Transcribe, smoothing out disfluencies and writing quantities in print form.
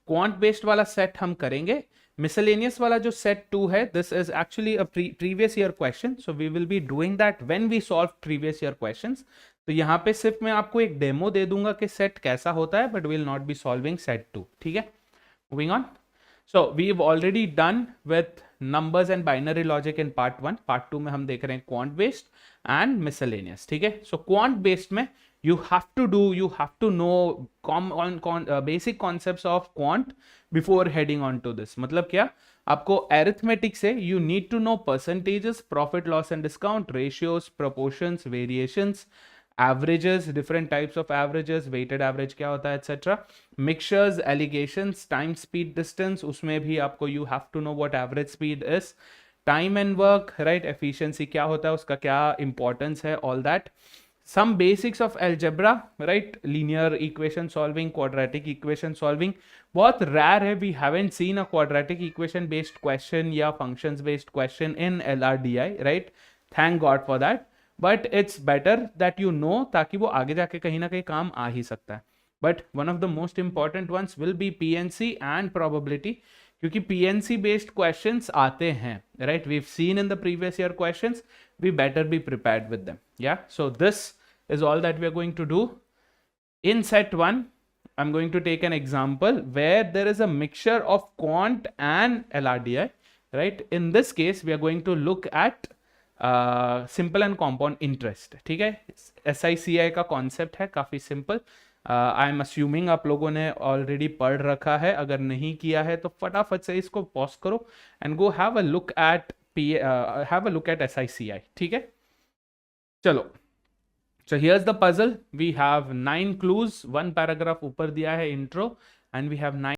Quant based वाला set हम करेंगे. मिसलेनियस वाला जो सेट 2 है, this is actually a previous year question, so we will be doing that when we solve previous year questions. तो यहाँ पे सिर्फ मैं आपको एक डेमो दे दूंगा कि सेट कैसा होता है, but will not be solving set 2. ठीक है, moving on. So we've already done with numbers and binary logic in part 1. part 2 में हम देख रहे हैं quant based and miscellaneous. ठीक है, so quant based में you have to know basic concepts of quant before heading on to this. मतलब क्या, आपको arithmetic से you need to know percentages, profit loss and discount, ratios, proportions, variations, averages, different types of averages, weighted average क्या होता है, etc. Mixtures, allegations, time, speed, distance, उसमें भी आपको you have to know what average speed is. Time and work, right? Efficiency क्या होता है, उसका क्या importance है, all that. Some basics of algebra, right? Linear equation solving, quadratic equation solving. बहुत rare है, we haven't seen a quadratic equation based question या functions based question in LRDI, right? Thank God for that. But it's better that you know, ताकि वो आगे जाके कहीं ना कहीं काम आ ही सकता है. But one of the most important ones will be PNC and probability, क्योंकि पीएनसी बेस्ड क्वेश्चंस आते हैं, right? We have seen in the previous year questions, we better be prepared with them. Yeah, so this is all that we are going to do in set 1. I'm going to take an example where there is a mixture of quant and LRDI, right? In this case we are going to look at simple and compound interest. ठीक है, SICI का concept है, काफ़ी simple. I am assuming आप लोगों ने already पढ़ रखा है. अगर नहीं किया है तो फटाफट से इसको पॉज करो and go have a look at SICI. ठीक है, चलो. So here's the puzzle. We have 9 clues, 1 paragraph ऊपर दिया है intro, and we have 9